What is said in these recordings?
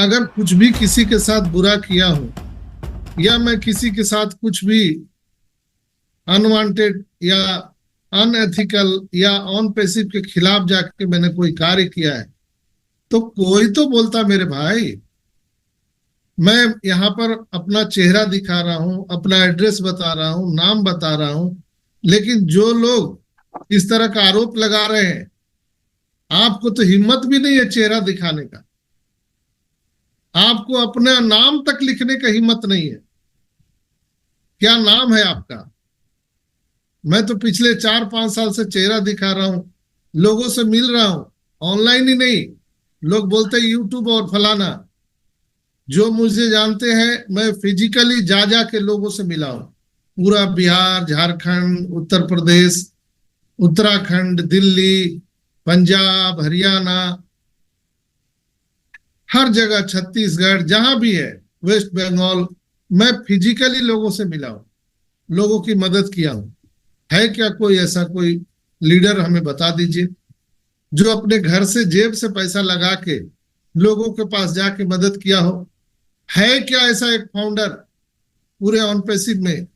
अगर कुछ भी किसी के साथ बुरा किया हो या मैं किसी के साथ कुछ भी अनवांटेड या अनएथिकल या ऑन पैसिव के खिलाफ जाके मैंने कोई कार्य किया है तो कोई तो बोलता मेरे भाई। मैं यहाँ पर अपना चेहरा दिखा रहा हूँ, अपना एड्रेस बता रहा हूँ, नाम बता रहा हूँ, लेकिन जो लोग इस तरह का आरोप लगा रहे हैं आपको तो हिम्मत भी नहीं है चेहरा दिखाने का, आपको अपना नाम तक लिखने का हिम्मत नहीं है। क्या नाम है आपका? मैं तो पिछले 4-5 साल से चेहरा दिखा रहा हूं, लोगों से मिल रहा हूं, ऑनलाइन ही नहीं। लोग बोलते हैं यूट्यूब और फलाना, जो मुझे जानते हैं मैं फिजिकली जा जा के लोगों से मिला हूं। पूरा बिहार, झारखंड, उत्तर प्रदेश, उत्तराखंड, दिल्ली, पंजाब, हरियाणा, हर जगह, छत्तीसगढ़, जहां भी है, वेस्ट बंगाल, मैं फिजिकली लोगों से मिला हूं, लोगों की मदद किया हूं। है क्या कोई ऐसा कोई लीडर? हमें बता दीजिए जो अपने घर से जेब से पैसा लगा के लोगों के पास जाके मदद किया हो। है क्या ऐसा एक फाउंडर पूरे ऑन पैसिव में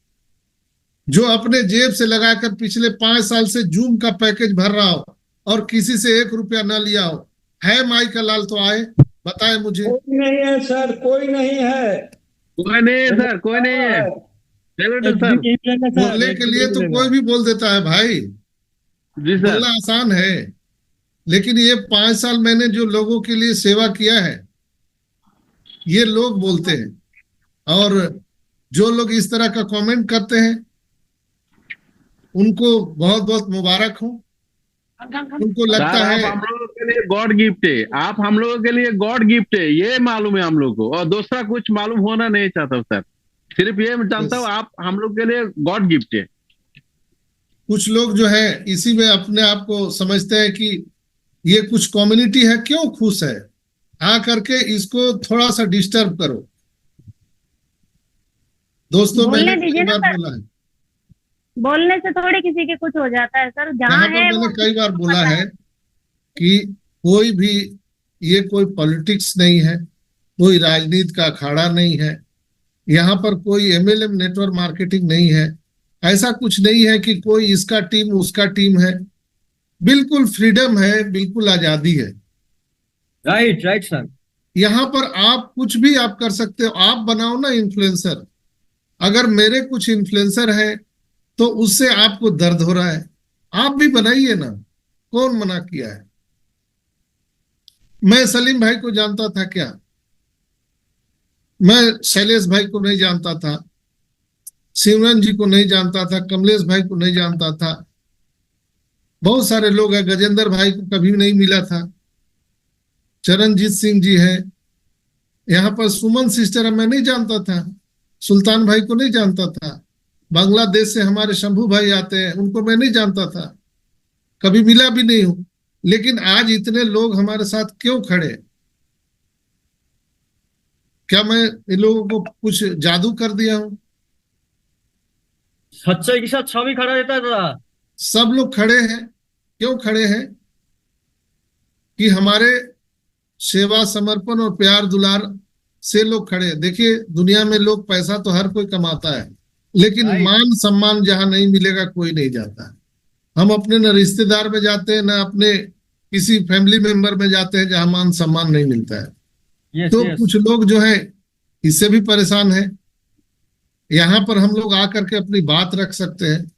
जो अपने जेब से लगाकर पिछले 5 साल से जूम का पैकेज भर रहा हो और किसी से 1 रुपया न लिया हो? है माई का लाल तो आए, बताए मुझे। कोई नहीं है सर, कोई नहीं है, कोई नहीं है सर, कोई नहीं है। चलो सर, बोलने के लिए तो कोई भी बोल देता है भाई, जी सर। बोलना आसान है, लेकिन ये 5 साल मैंने जो लोगों के लिए सेवा किया है ये लोग बोलते हैं। और जो लोग इस तरह का कमेंट करते हैं उनको बहुत बहुत मुबारक हो। उनको लगता है आप हम लोगों के लिए गॉड गिफ्ट है, आप हम लोगों के लिए गॉड गिफ्ट है, ये मालूम है हम लोग को, और दूसरा कुछ मालूम होना नहीं चाहता सर। सिर्फ ये जानता हूँ आप हम लोग के लिए गॉड गिफ्ट है। कुछ लोग जो है इसी में अपने आप को समझते हैं कि ये कुछ कम्युनिटी है, क्यों खुश है, आ करके इसको थोड़ा सा डिस्टर्ब करो। दोस्तों मैंने कई बार बोला है, बोलने से थोड़ी किसी के कुछ हो जाता है सर। जहाँ यहाँ पर है मैंने कई बार बोला है कि कोई भी, ये कोई पॉलिटिक्स नहीं है, कोई राजनीति का अखाड़ा नहीं है, यहाँ पर कोई एमएलएम नेटवर्क मार्केटिंग नहीं है, ऐसा कुछ नहीं है कि कोई इसका टीम उसका टीम है। बिल्कुल फ्रीडम है, बिल्कुल आजादी है। Right right sir. यहाँ पर आप कुछ भी आप कर सकते हो, आप बनाओ ना इन्फ्लुएंसर। अगर मेरे कुछ इन्फ्लुएंसर है तो उससे आपको दर्द हो रहा है, आप भी बनाइए ना, कौन मना किया है? मैं सलीम भाई को जानता था क्या? मैं शैलेश भाई को नहीं जानता था, सिमरन जी को नहीं जानता था, कमलेश भाई को नहीं जानता था, बहुत सारे लोग हैं, गजेंद्र भाई को कभी नहीं मिला था, चरणजीत सिंह जी है, यहाँ पर सुमन सिस्टर मैं नहीं जानता था, सुल्तान भाई को नहीं जानता था, बांग्लादेश से हमारे शंभू भाई आते हैं उनको मैं नहीं जानता था, कभी मिला भी नहीं हूं। लेकिन आज इतने लोग हमारे साथ क्यों खड़े? क्या मैं इन लोगों को कुछ जादू कर दिया हूं? सच्चाई के साथ सभी खड़ा रहता है दादा। सब लोग खड़े हैं। क्यों खड़े हैं? कि हमारे सेवा, समर्पण और प्यार दुलार से लोग खड़े हैं। देखिए दुनिया में लोग, पैसा तो हर कोई कमाता है, लेकिन मान सम्मान जहां नहीं मिलेगा कोई नहीं जाता। हम अपने न रिश्तेदार में जाते हैं, न अपने किसी फैमिली मेंबर में जाते हैं जहां मान सम्मान नहीं मिलता है। तो कुछ लोग जो है इससे भी परेशान है। यहाँ पर हम लोग आकर के अपनी बात रख सकते हैं,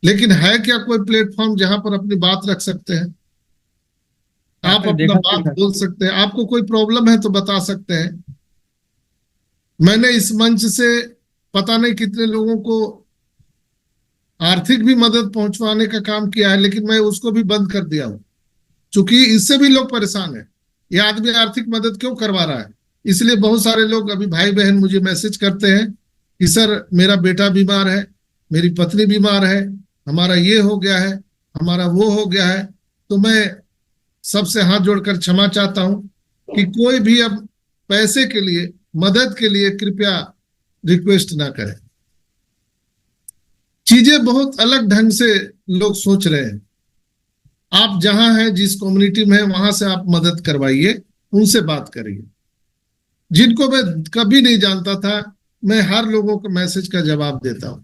लेकिन है क्या कोई प्लेटफॉर्म जहां पर अपनी बात रख सकते हैं? आप अपना बात बोल सकते हैं, आपको कोई प्रॉब्लम है तो बता सकते हैं। मैंने इस मंच से पता नहीं कितने लोगों को आर्थिक भी मदद पहुंचवाने का काम किया है, लेकिन मैं उसको भी बंद कर दिया हूं, क्योंकि इससे भी लोग परेशान है। ये आदमी आर्थिक मदद क्यों करवा रहा है? इसलिए बहुत सारे लोग, अभी भाई बहन मुझे मैसेज करते हैं कि सर मेरा बेटा बीमार है, मेरी पत्नी बीमार है, हमारा ये हो गया है, हमारा वो हो गया है। तो मैं सबसे हाथ जोड़कर क्षमा चाहता हूं कि कोई भी अब पैसे के लिए, मदद के लिए कृपया रिक्वेस्ट ना करें। चीजें बहुत अलग ढंग से लोग सोच रहे हैं। आप जहां हैं, जिस कम्युनिटी में हैं, वहां से आप मदद करवाइए, उनसे बात करिए। जिनको मैं कभी नहीं जानता था, मैं हर लोगों के मैसेज का जवाब देता हूं।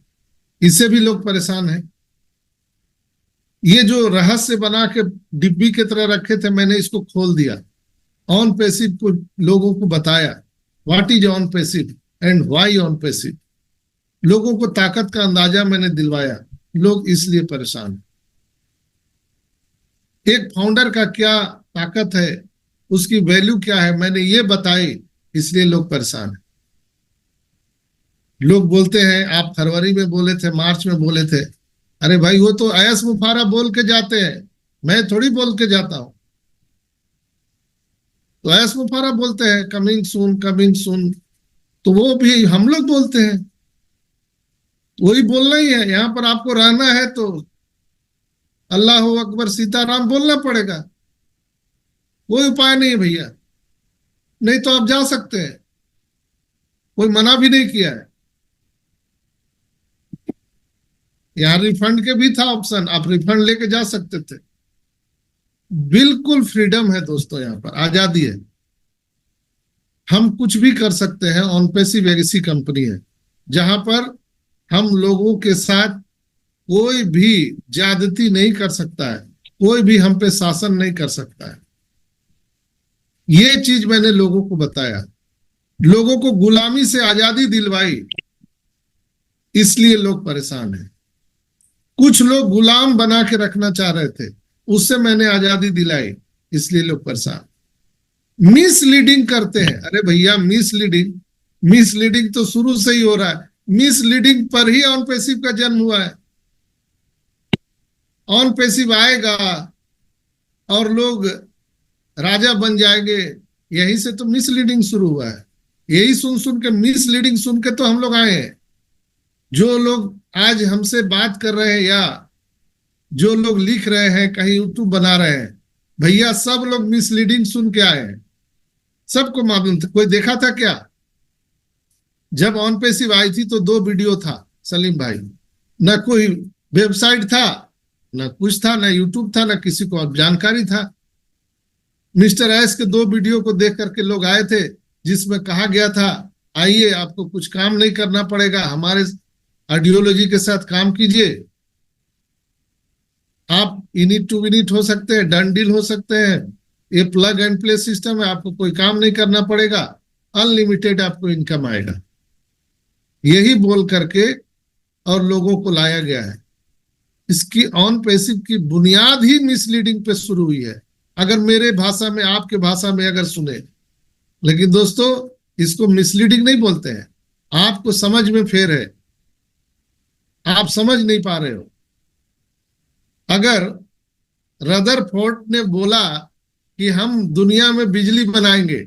इससे भी लोग परेशान हैं। ये जो रहस्य बना के डिब्बी की तरह रखे थे, मैंने इसको खोल दिया। ऑन पैसिव को लोगों को बताया, what is on passive and why on passive. लोगों को ताकत का अंदाजा मैंने दिलवाया। लोग इसलिए परेशान हैं। एक फाउंडर का क्या ताकत है, उसकी वैल्यू क्या है, मैंने ये बताई, इसलिए लोग परेशान हैं। लोग बोलते हैं आप फरवरी में बोले थे, मार्च में बोले थे। अरे भाई, वो तो ऐस मुफारा बोल के जाते हैं, मैं थोड़ी बोल के जाता हूं। तो ऐस मुफारा बोलते हैं कमिंग सून कमिंग सून, तो वो भी हम लोग बोलते हैं। वही बोलना ही है। यहां पर आपको रहना है तो अल्लाह अकबर सीताराम बोलना पड़ेगा। कोई उपाय नहीं है भैया, नहीं तो आप जा सकते हैं, कोई मना भी नहीं किया है। यहां रिफंड के भी था ऑप्शन, आप रिफंड लेके जा सकते थे। बिल्कुल फ्रीडम है दोस्तों, यहां पर आजादी है। हम कुछ भी कर सकते हैं। ऑन पैसिव एक ऐसी कंपनी है जहां पर हम लोगों के साथ कोई भी ज्यादती नहीं कर सकता है, कोई भी हम पे शासन नहीं कर सकता है। ये चीज मैंने लोगों को बताया, लोगों को गुलामी से आजादी दिलवाई, इसलिए लोग परेशान हैं। कुछ लोग गुलाम बना के रखना चाह रहे थे, उससे मैंने आजादी दिलाई, इसलिए लोग परेशान। मिसलीडिंग करते हैं। अरे भैया, मिसलीडिंग तो शुरू से ही हो रहा है। मिसलीडिंग पर ही ऑन पैसिव का जन्म हुआ है। ऑन पैसिव आएगा और लोग राजा बन जाएंगे, यहीं से तो मिसलीडिंग शुरू हुआ है। यही सुन सुन के, मिसलीडिंग सुन के तो हम लोग आए हैं। जो लोग आज हमसे बात कर रहे हैं या जो लोग लिख रहे हैं, कहीं यूट्यूब बना रहे हैं, भैया सब लोग मिसलीडिंग सुन के आए हैं। सबको मालूम था। कोई देखा था क्या? जब ऑन पैसिव आई थी तो 2 वीडियो था सलीम भाई, ना कोई वेबसाइट था, ना कुछ था, ना यूट्यूब था, ना किसी को जानकारी था। मिस्टर एस के 2 वीडियो को देख करके लोग आए थे, जिसमें कहा गया था आइए आपको कुछ काम नहीं करना पड़ेगा, हमारे आइडियोलॉजी के साथ काम कीजिए, आप इनिट टू विनिट हो सकते हैं, डन डील हो सकते हैं, ये प्लग एंड प्ले सिस्टम है, आपको कोई काम नहीं करना पड़ेगा, अनलिमिटेड आपको इनकम आएगा। यही बोल करके और लोगों को लाया गया है। इसकी ऑन पैसिव की बुनियाद ही मिसलीडिंग पे शुरू हुई है, अगर मेरे भाषा में, आपके भाषा में अगर सुने। लेकिन दोस्तों, इसको मिसलीडिंग नहीं बोलते हैं। आपको समझ में फेर है, आप समझ नहीं पा रहे हो। अगर रदरफोर्ड ने बोला कि हम दुनिया में बिजली बनाएंगे,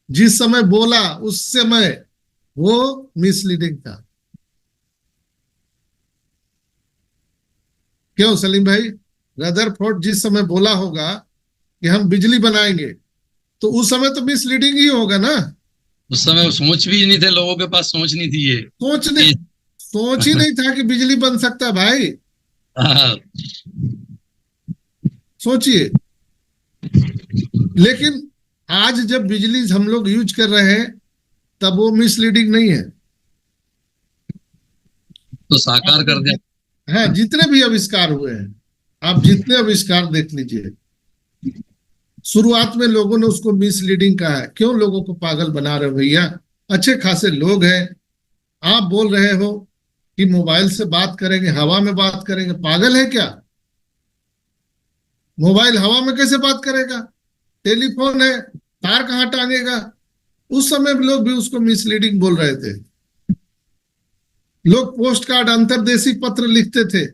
जिस समय बोला उस समय वो मिसलीडिंग था। क्यों सलीम भाई? रदरफोर्ड जिस समय बोला होगा कि हम बिजली बनाएंगे, तो उस समय तो मिसलीडिंग ही होगा ना। उस समय सोच भी नहीं थे, लोगों के पास सोच नहीं थी। ये सोच ही नहीं था कि बिजली बन सकता है भाई। सोचिए। लेकिन आज जब बिजली हम लोग यूज कर रहे हैं, तब वो मिसलीडिंग नहीं है। तो साकार कर दिया। हाँ, जितने भी आविष्कार हुए हैं, आप जितने आविष्कार देख लीजिए, शुरुआत में लोगों ने उसको मिसलीडिंग कहा है। क्यों लोगों को पागल बना रहे हो भैया? अच्छे खासे लोग हैं। आप बोल रहे हो कि मोबाइल से बात करेंगे, हवा में बात करेंगे, पागल है क्या? मोबाइल हवा में कैसे बात करेगा? टेलीफोन है, तार कहाँ टांगेगा? उस समय लोग भी उसको मिसलीडिंग बोल रहे थे। लोग पोस्ट कार्ड, अंतर्देशीय पत्र लिखते थे,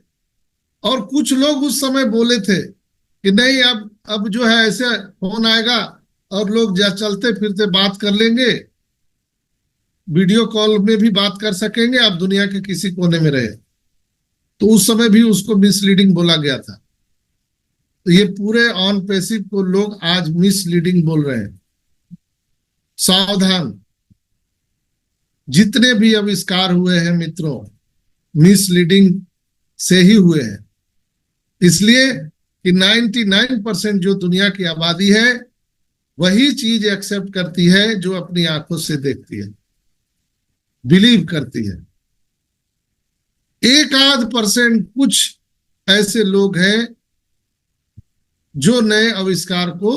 और कुछ लोग उस समय बोले थे कि नहीं, अब जो है ऐसे फोन आएगा और लोग चलते फिरते बात कर लेंगे, वीडियो कॉल में भी बात कर सकेंगे, आप दुनिया के किसी कोने में रहे। तो उस समय भी उसको मिसलीडिंग बोला गया था। तो ये पूरे ऑन पैसिव को लोग आज मिसलीडिंग बोल रहे हैं। सावधान। जितने भी आविष्कार हुए हैं मित्रों, मिसलीडिंग से ही हुए हैं। इसलिए कि 99% जो दुनिया की आबादी है वही चीज एक्सेप्ट करती है जो अपनी आंखों से देखती है, बिलीव करती है। 1-8% कुछ ऐसे लोग हैं जो नए आविष्कार को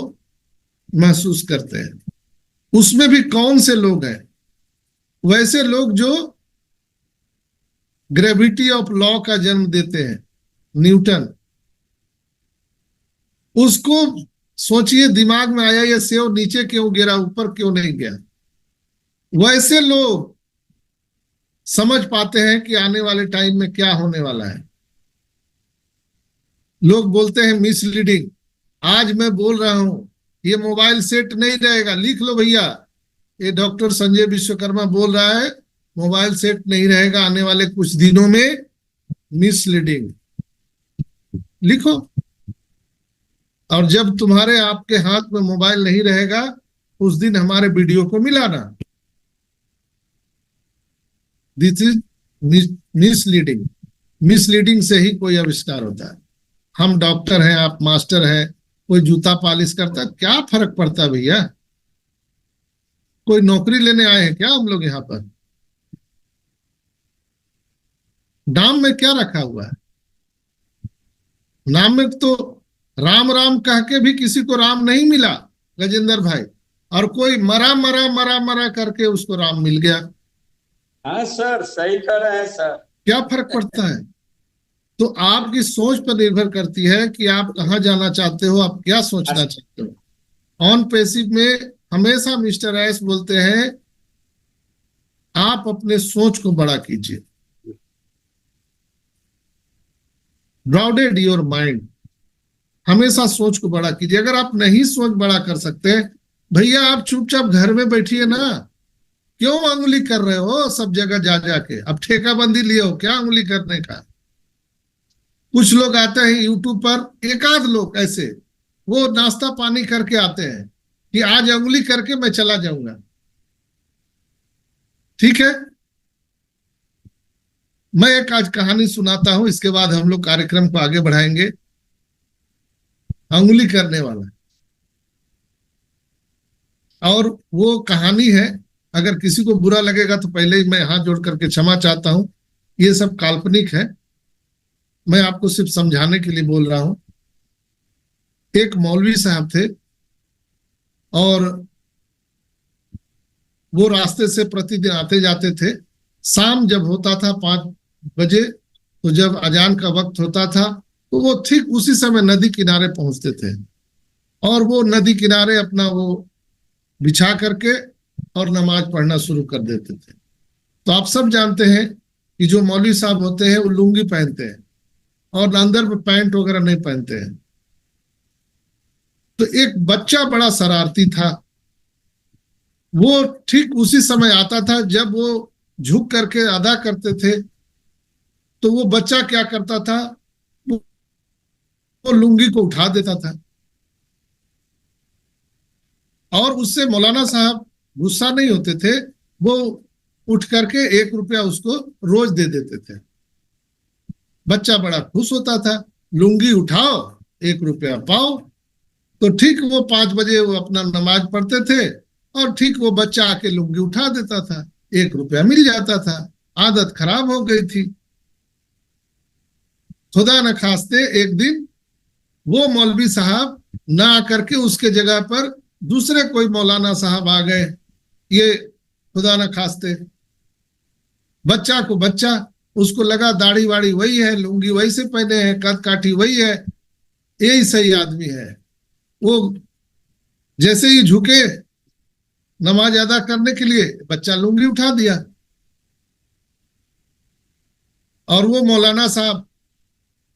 महसूस करते हैं। उसमें भी कौन से लोग हैं? वैसे लोग जो ग्रेविटी ऑफ लॉ का जन्म देते हैं, न्यूटन। उसको सोचिए, दिमाग में आया ये सेव नीचे क्यों गिरा, ऊपर क्यों नहीं गया। वैसे लोग समझ पाते हैं कि आने वाले टाइम में क्या होने वाला है। लोग बोलते हैं मिसलीडिंग। आज मैं बोल रहा हूं ये मोबाइल सेट नहीं रहेगा, लिख लो भैया। ये डॉक्टर संजय विश्वकर्मा बोल रहा है मोबाइल सेट नहीं रहेगा आने वाले कुछ दिनों में, मिसलीडिंग। लिखो। और जब तुम्हारे आपके हाथ में मोबाइल नहीं रहेगा उस दिन हमारे वीडियो को मिलाना। This is misleading. मिसलीडिंग से ही कोई आविष्कार होता है। हम डॉक्टर हैं, आप मास्टर हैं, कोई जूता पॉलिश करता है, क्या फर्क पड़ता है भैया? कोई नौकरी लेने आए हैं क्या हम लोग यहाँ पर? नाम में क्या रखा हुआ है? नाम में तो राम राम कह के भी किसी को राम नहीं मिला गजेंद्र भाई, और कोई मरा मरा मरा मरा करके उसको राम मिल गया। हाँ सर, सही कह रहे हैं सर। क्या फर्क पड़ता है? तो आपकी सोच पर निर्भर करती है कि आप कहाँ जाना चाहते हो, आप क्या सोचना चाहते हो। ऑन पैसिव में हमेशा मिस्टर एस बोलते हैं आप अपने सोच को बड़ा कीजिए, ब्रॉडेड योर माइंड। हमेशा सोच को बड़ा कीजिए। अगर आप नहीं सोच बड़ा कर सकते भैया, आप चुपचाप घर में बैठिए ना। क्यों उंगली कर रहे हो सब जगह जा जाके? अब ठेका बंदी लिए हो क्या उंगली करने का? कुछ लोग आते हैं यूट्यूब पर, एक आध लोग ऐसे, वो नाश्ता पानी करके आते हैं कि आज उंगली करके मैं चला जाऊंगा। ठीक है, मैं एक आज कहानी सुनाता हूं, इसके बाद हम लोग कार्यक्रम को आगे बढ़ाएंगे। उंगली करने वाला, और वो कहानी है, अगर किसी को बुरा लगेगा तो पहले ही मैं हाथ जोड़ करके क्षमा चाहता हूं। ये सब काल्पनिक है, मैं आपको सिर्फ समझाने के लिए बोल रहा हूं। एक मौलवी साहब थे और वो रास्ते से प्रतिदिन आते जाते थे। शाम जब होता था 5 बजे, तो जब अजान का वक्त होता था तो वो ठीक उसी समय नदी किनारे पहुंचते थे और वो नदी किनारे अपना वो बिछा करके और नमाज पढ़ना शुरू कर देते थे। तो आप सब जानते हैं कि जो मौलवी साहब होते हैं वो लुंगी पहनते हैं और अंदर में पैंट वगैरह नहीं पहनते हैं। तो एक बच्चा बड़ा शरारती था, वो ठीक उसी समय आता था जब वो झुक करके अदा करते थे। तो वो बच्चा क्या करता था, वो लुंगी को उठा देता था और उससे मौलाना साहब गुस्सा नहीं होते थे। वो उठ करके 1 रुपया उसको रोज दे देते थे। बच्चा बड़ा खुश होता था, लुंगी उठाओ 1 रुपया पाओ। तो ठीक वो 5 बजे वो अपना नमाज पढ़ते थे और ठीक वो बच्चा आके लुंगी उठा देता था, 1 रुपया मिल जाता था। आदत खराब हो गई थी। खुदा न खास्ते एक दिन वो मौलवी साहब ना आकर के उसके जगह पर दूसरे कोई मौलाना साहब आ गए। ये खुदा न खास्ते बच्चा को बच्चा, उसको लगा दाढ़ी वाड़ी वही है, लुंगी वही से पहने हैं, कद काठी वही है, यही सही आदमी है। वो जैसे ही झुके नमाज अदा करने के लिए, बच्चा लुंगी उठा दिया और वो मौलाना साहब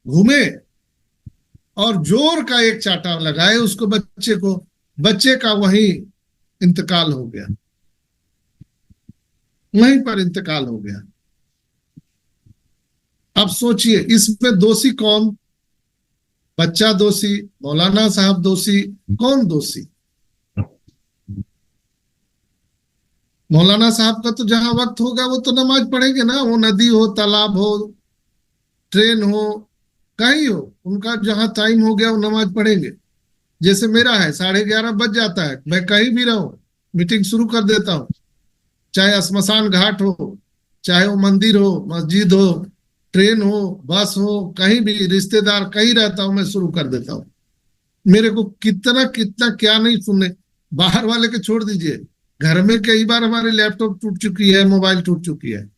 घूमे और जोर का एक चाटा लगाए उसको, बच्चे को। बच्चे का वहीं इंतकाल हो गया, वहीं पर इंतकाल हो गया। अब सोचिए इसमें दोषी कौन? बच्चा दोषी, मौलाना साहब दोषी, कौन दोषी? मौलाना साहब का तो जहां वक्त होगा वो तो नमाज पढ़ेंगे ना। वो नदी हो, तालाब हो, ट्रेन हो, कहीं हो, उनका जहां टाइम हो गया वो नमाज पढ़ेंगे। जैसे मेरा है, 11:30 बज जाता है, मैं कहीं भी रहूं मीटिंग शुरू कर देता हूं, चाहे श्मशान घाट हो, चाहे वो मंदिर हो, मस्जिद हो, ट्रेन हो, बस हो, कहीं भी रिश्तेदार कहीं रहता हूं, मैं शुरू कर देता हूं। मेरे को कितना कितना क्या नहीं सुनने, बाहर वाले के छोड़ दीजिए, घर में कई बार हमारे लैपटॉप टूट चुकी है, मोबाइल टूट चुकी है,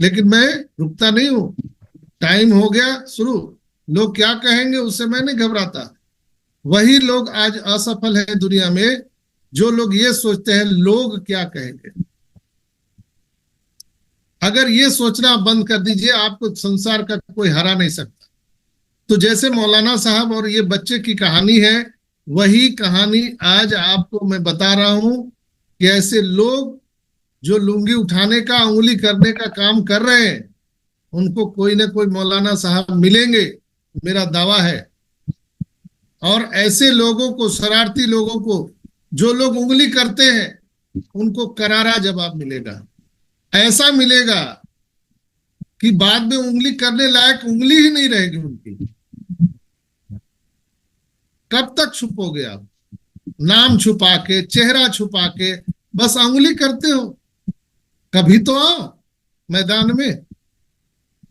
लेकिन मैं रुकता नहीं हूं। टाइम हो गया शुरू, लोग क्या कहेंगे उससे मैं नहीं घबराता। वही लोग आज असफल है दुनिया में, जो लोग ये सोचते हैं लोग क्या कहेंगे। अगर ये सोचना बंद कर दीजिए, आपको संसार का कोई हरा नहीं सकता। तो जैसे मौलाना साहब और ये बच्चे की कहानी है, वही कहानी आज आपको मैं बता रहा हूं कि ऐसे लोग जो लुंगी उठाने का, उंगली करने का काम कर रहे हैं, उनको कोई ना कोई मौलाना साहब मिलेंगे, मेरा दावा है। और ऐसे लोगों को, शरारती लोगों को, जो लोग उंगली करते हैं, उनको करारा जवाब मिलेगा। ऐसा मिलेगा कि बाद में उंगली करने लायक उंगली ही नहीं रहेगी उनकी। कब तक छुपोगे आप? नाम छुपा के, चेहरा छुपा के बस उंगली करते हो। कभी तो आओ मैदान में,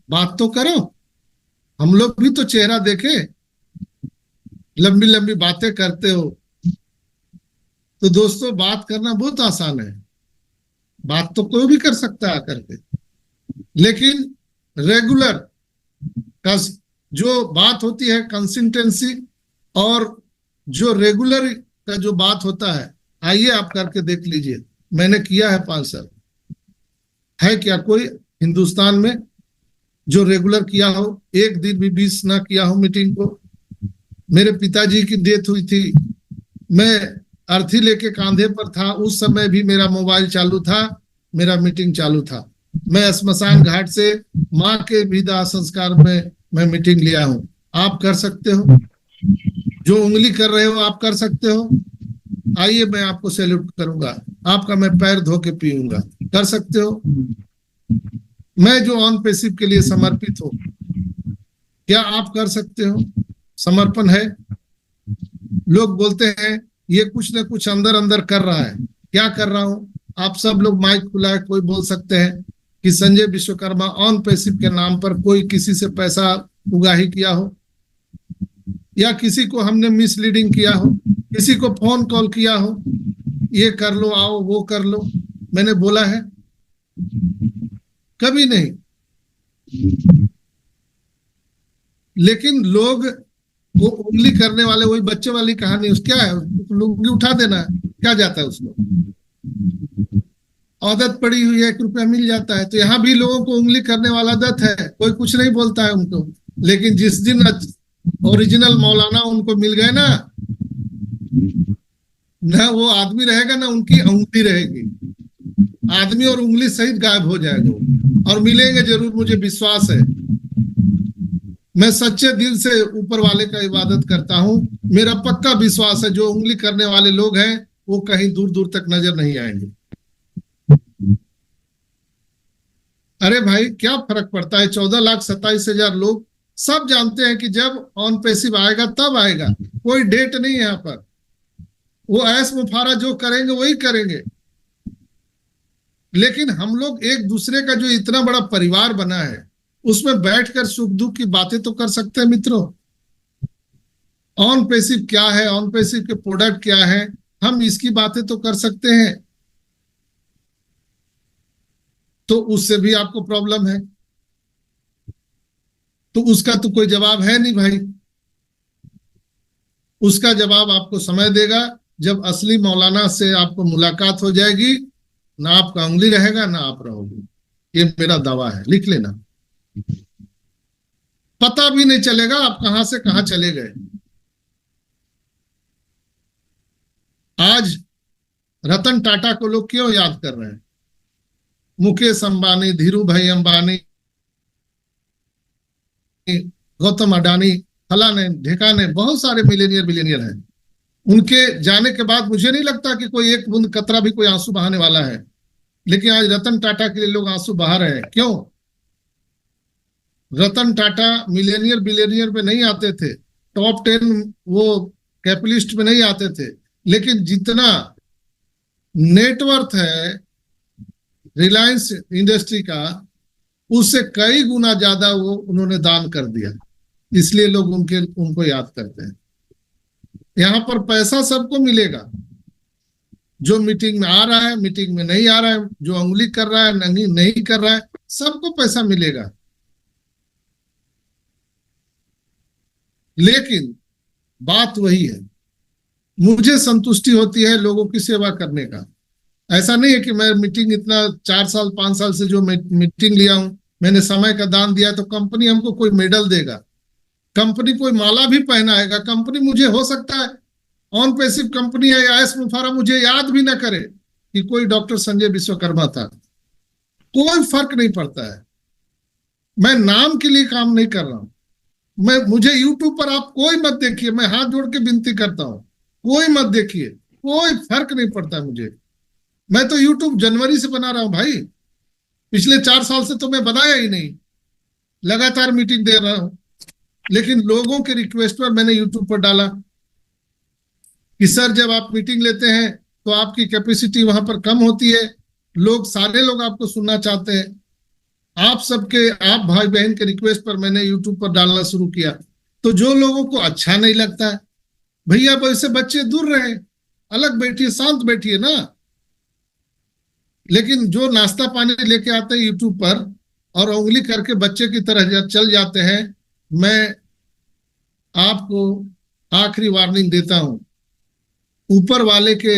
बात तो करो। हम लोग भी तो चेहरा देखे, लंबी लंबी बातें करते हो। तो दोस्तों, बात करना बहुत आसान है, बात तो कोई भी कर सकता है आकर के, लेकिन रेगुलर का जो बात होती है, कंसिस्टेंसी, और जो रेगुलर का जो बात होता है, आइए आप करके देख लीजिए। मैंने किया है 5 साल। है क्या कोई हिंदुस्तान में जो रेगुलर किया हो, एक दिन भी मिस ना किया हो मीटिंग को? मेरे पिताजी की डेथ हुई थी, मैं अर्थी लेके कांधे पर था, उस समय भी मेरा मोबाइल चालू था, मेरा मीटिंग चालू था। मैं श्मशान घाट से माँ के भी दाह संस्कार में मैं मीटिंग लिया हूं। आप कर सकते हो, जो उंगली कर रहे हो आप कर सकते हो। आइए, मैं आपको सैल्यूट करूंगा, आपका मैं पैर धो के पीऊंगा। कर सकते हो। मैं जो ऑन पैसिव के लिए समर्पित हूं, क्या आप कर सकते हो? समर्पण है। लोग बोलते हैं ये कुछ ना कुछ अंदर अंदर कर रहा है। क्या कर रहा हूं? आप सब लोग, माइक खुला है, कोई बोल सकते हैं कि संजय विश्वकर्मा ऑन पैसिव के नाम पर कोई किसी से पैसा उगाही किया हो, या किसी को हमने मिसलीडिंग किया हो, किसी को फोन कॉल किया हो, ये कर लो, आओ, वो कर लो, मैंने बोला है? कभी नहीं। लेकिन लोग वो उंगली करने वाले, वही बच्चे वाली कहानी, उस क्या है, उंगली उठा देना है, क्या जाता है उसको? आदत पड़ी हुई है, 1 रुपया मिल जाता है। तो यहाँ भी लोगों को उंगली करने वाला आदत है, कोई कुछ नहीं बोलता है उनको। लेकिन जिस दिन ओरिजिनल मौलाना उनको मिल गए ना, ना वो आदमी रहेगा ना उनकी उंगली रहेगी। आदमी और उंगली सहित गायब हो जाएगा, और मिलेंगे जरूर, मुझे विश्वास है। मैं सच्चे दिल से ऊपर वाले का इबादत करता हूं। मेरा पक्का विश्वास है जो उंगली करने वाले लोग हैं वो कहीं दूर दूर तक नजर नहीं आएंगे। अरे भाई, क्या फर्क पड़ता है? 14,27,000 लोग सब जानते हैं कि जब ऑन पैसिव आएगा तब आएगा, कोई डेट नहीं है यहाँ पर। वो ऐस मुफारा जो करेंगे वही करेंगे। लेकिन हम लोग एक दूसरे का जो इतना बड़ा परिवार बना है, उसमें बैठकर सुख दुख की बातें तो कर सकते हैं मित्रों। ऑन पैसिव क्या है, ऑन पैसिव के प्रोडक्ट क्या है, हम इसकी बातें तो कर सकते हैं। तो उससे भी आपको प्रॉब्लम है, तो उसका तो कोई जवाब है नहीं भाई। उसका जवाब आपको समय देगा जब असली मौलाना से आपको मुलाकात हो जाएगी। ना आपका उंगली रहेगा ना आप रहोगे, ये मेरा दावा है, लिख लेना। पता भी नहीं चलेगा आप कहां से कहां चले गए। आज रतन टाटा को लोग क्यों याद कर रहे हैं? मुकेश अंबानी, धीरू भाई अंबानी, गौतम अडानी, फलाने ढेकाने, बहुत सारे बिलियनियर हैं। उनके जाने के बाद मुझे नहीं लगता कि कोई एक बूंद कतरा भी कोई आंसू बहाने वाला है। लेकिन आज रतन टाटा के लिए लोग आंसू बहा रहे हैं। क्यों? रतन टाटा मिलियनियर बिलियनियर में नहीं आते थे, टॉप 10 वो कैपिटलिस्ट में नहीं आते थे, लेकिन जितना नेटवर्थ है रिलायंस इंडस्ट्री का, उससे कई गुना ज्यादा वो उन्होंने दान कर दिया, इसलिए लोग उनको याद करते हैं। यहाँ पर पैसा सबको मिलेगा, जो मीटिंग में आ रहा है, मीटिंग में नहीं आ रहा है, जो उंगली कर रहा है, नहीं कर रहा है, सबको पैसा मिलेगा। लेकिन बात वही है, मुझे संतुष्टि होती है लोगों की सेवा करने का। ऐसा नहीं है कि मैं मीटिंग इतना 4 साल 5 साल से जो मीटिंग लिया हूं, मैंने समय का दान दिया तो कंपनी हमको कोई मेडल देगा, कंपनी कोई माला भी पहनाएगा, कंपनी मुझे हो सकता है ऑन पैसिव कंपनी है या एस मुफारा मुझे याद भी ना करे कि कोई डॉक्टर संजय विश्वकर्मा था, कोई फर्क नहीं पड़ता है। मैं नाम के लिए काम नहीं कर रहा हूं। मुझे यूट्यूब पर आप कोई मत देखिए, मैं हाथ जोड़ के विनती करता हूं, कोई मत देखिए, कोई फर्क नहीं पड़ता मुझे। मैं तो यूट्यूब जनवरी से बना रहा हूं भाई, पिछले 4 साल से तो मैं बनाया ही नहीं, लगातार मीटिंग दे रहा हूं। लेकिन लोगों के रिक्वेस्ट पर मैंने यूट्यूब पर डाला कि सर जब आप मीटिंग लेते हैं तो आपकी कैपेसिटी वहां पर कम होती है, सारे लोग आपको सुनना चाहते हैं। आप भाई बहन के रिक्वेस्ट पर मैंने यूट्यूब पर डालना शुरू किया। तो जो लोगों को अच्छा नहीं लगता है, भैया वैसे बच्चे दूर रहे, अलग बैठिए, शांत बैठिए ना। लेकिन जो नाश्ता पानी लेके आते हैं यूट्यूब पर और उंगली करके बच्चे की तरह चल जाते हैं, मैं आपको आखिरी वार्निंग देता हूं, ऊपर वाले के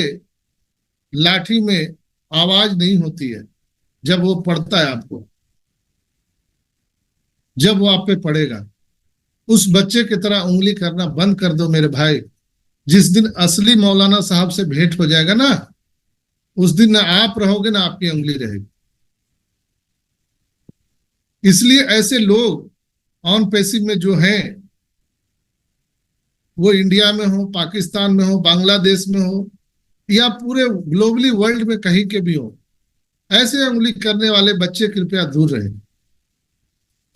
लाठी में आवाज नहीं होती है जब वो पड़ता है आपको, जब वो आप पे पड़ेगा। उस बच्चे की तरह उंगली करना बंद कर दो मेरे भाई। जिस दिन असली मौलाना साहब से भेंट हो जाएगा ना, उस दिन ना आप रहोगे ना आपकी उंगली रहेगी। इसलिए ऐसे लोग ऑन पैसिव में जो हैं, वो इंडिया में हो, पाकिस्तान में हो, बांग्लादेश में हो या पूरे ग्लोबली वर्ल्ड में कहीं के भी हो, ऐसे उंगली करने वाले बच्चे कृपया दूर रहे।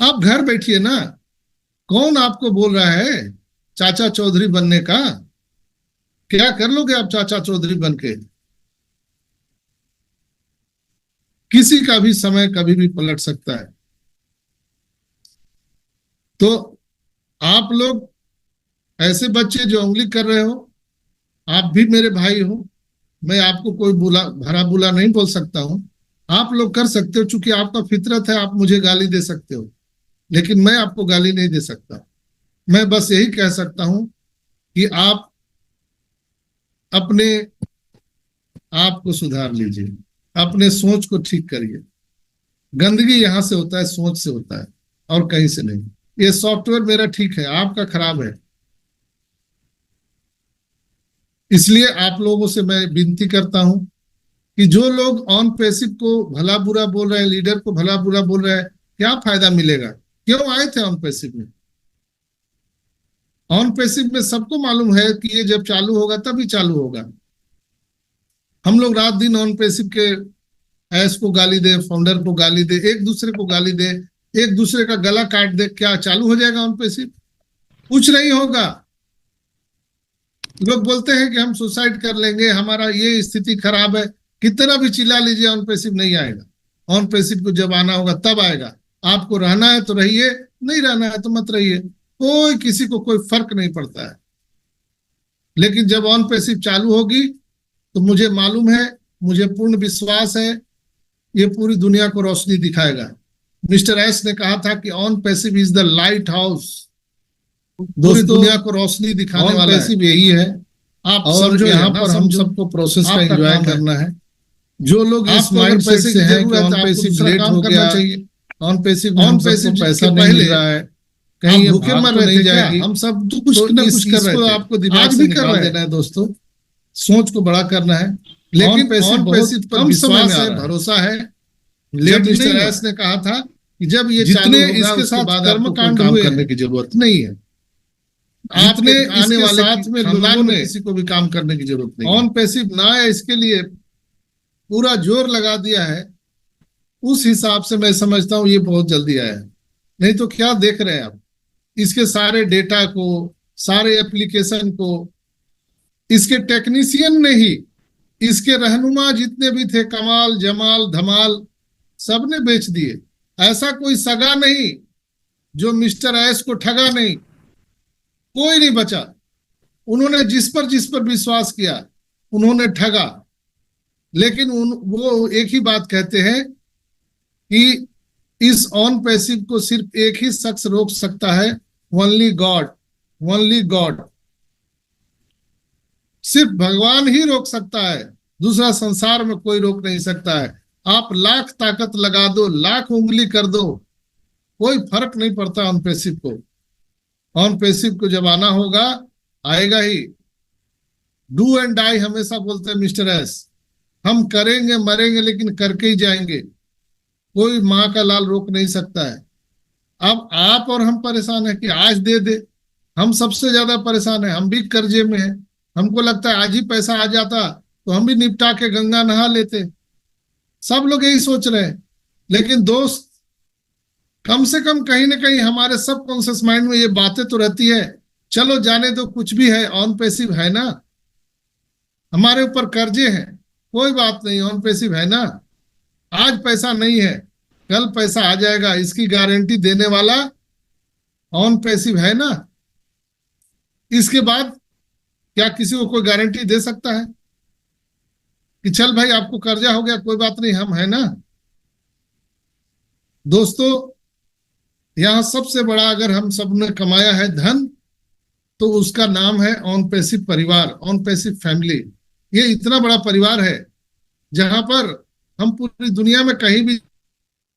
आप घर बैठिए ना, कौन आपको बोल रहा है चाचा चौधरी बनने का? क्या कर लोगे आप चाचा चौधरी बन के? किसी का भी समय कभी भी पलट सकता है। तो आप लोग ऐसे बच्चे जो उंगली कर रहे हो, आप भी मेरे भाई हो, मैं आपको कोई भरा बुला नहीं बोल सकता हूं। आप लोग कर सकते हो, चूंकि आपका फितरत है, आप मुझे गाली दे सकते हो, लेकिन मैं आपको गाली नहीं दे सकता। मैं बस यही कह सकता हूं कि आप अपने आप को सुधार लीजिए, अपने सोच को ठीक करिए। गंदगी यहां से होता है, सोच से होता है, और कहीं से नहीं। ये सॉफ्टवेयर मेरा ठीक है, आपका खराब है। इसलिए आप लोगों से मैं विनती करता हूं कि जो लोग ऑन पैसिव को भला बुरा बोल रहे हैं, लीडर को भला बुरा बोल रहे हैं, क्या फायदा मिलेगा? क्यों आए थे ऑन पैसिव में? ऑन पैसिव में सबको मालूम है कि ये जब चालू होगा तभी चालू होगा। हम लोग रात दिन ऑन पैसिव के एस को गाली दे, फाउंडर को गाली दे, एक दूसरे को गाली दे, एक दूसरे का गला काट दे, क्या चालू हो जाएगा ऑन पैसिव? कुछ नहीं होगा। लोग बोलते हैं कि हम सुसाइड कर लेंगे, हमारा ये स्थिति खराब है, कितना भी चिल्ला लीजिए ऑन पैसिव नहीं आएगा। ऑन पैसिव को जब आना होगा तब आएगा। आपको रहना है तो रहिए, नहीं रहना है तो मत रहिए, कोई किसी को कोई फर्क नहीं पड़ता है। लेकिन जब ऑन पैसिव चालू होगी तो मुझे मालूम है, मुझे पूर्ण विश्वास है, ये पूरी दुनिया को रोशनी दिखाएगा। मिस्टर एस ने कहा था कि on passive is the light house, पूरी दुनिया को रोशनी दिखाने वाला पैसिव यही है। आप समझो, यहाँ पर हम सबको प्रोसेस का एंजॉय करना है। जो लोग इस माइंडसेट से हैं कि ऑन पैसिव लेट हो गया, ऑन पैसिव पैसा नहीं मिल रहा है, कहीं भूखे मर नहीं जाएगी, हम सब तो कुछ ना कुछ कर रहे हैं, आपको दिमाग से निकाल देना है दोस्तों। सोच को बड़ा करना है, लेकिन ऑन पैसिव पर विश्वास है, भरोसा है। लेकिन मिस्टर एस ने कहा था कि जब ये जितने इसके साथ कर्मकांड हुए करने की जरूरत नहीं है, आपने आने वाले साथ में लोगों ने किसी को भी काम करने की जरूरत नहीं। ऑन पैसिव ना है, इसके लिए पूरा जोर लगा दिया है। उस हिसाब से मैं समझता हूं ये बहुत जल्दी आया है। नहीं तो क्या देख रहे हैं आप, इसके सारे डेटा को, सारे एप्लीकेशन को इसके टेक्नीशियन ने ही, इसके रहनुमा जितने भी थे, कमाल, जमाल, धमाल, सबने बेच दिए। ऐसा कोई सगा नहीं जो मिस्टर एस को ठगा नहीं, कोई नहीं बचा। उन्होंने जिस पर विश्वास किया उन्होंने ठगा। लेकिन वो एक ही बात कहते हैं कि इस ऑन पैसिव को सिर्फ एक ही शख्स रोक सकता है, ओनली गॉड, ओनली गॉड। सिर्फ भगवान ही रोक सकता है, दूसरा संसार में कोई रोक नहीं सकता है। आप लाख ताकत लगा दो, लाख उंगली कर दो, कोई फर्क नहीं पड़ता ऑन पैसिव को। ऑन पैसिव को जब आना होगा आएगा ही। डू एंड डाई हमेशा बोलते हैं मिस्टर एस, हम करेंगे मरेंगे लेकिन करके ही जाएंगे, कोई माँ का लाल रोक नहीं सकता है। अब आप और हम परेशान है कि आज दे दे, हम सबसे ज्यादा परेशान है, हम भी कर्जे में हैं। हमको लगता है आज ही पैसा आ जाता तो हम भी निपटा के गंगा नहा लेते। सब लोग यही सोच रहे हैं। लेकिन दोस्त, कम से कम कहीं ना कहीं हमारे सब कॉन्शियस माइंड में ये बातें तो रहती है, चलो जाने दो, कुछ भी है, ऑन पैसिव है ना, हमारे ऊपर कर्जे हैं, कोई बात नहीं, ऑन पैसिव है ना। आज पैसा नहीं है, कल पैसा आ जाएगा, इसकी गारंटी देने वाला ऑन पैसिव है ना। इसके बाद क्या किसी को कोई गारंटी दे सकता है कि चल भाई आपको कर्जा हो गया, कोई बात नहीं, हम है ना। दोस्तों, यहां सबसे बड़ा अगर हम सबने कमाया है धन, तो उसका नाम है ऑन पैसिव परिवार, ऑन पैसिव फैमिली। ये इतना बड़ा परिवार है जहां पर हम पूरी दुनिया में कहीं भी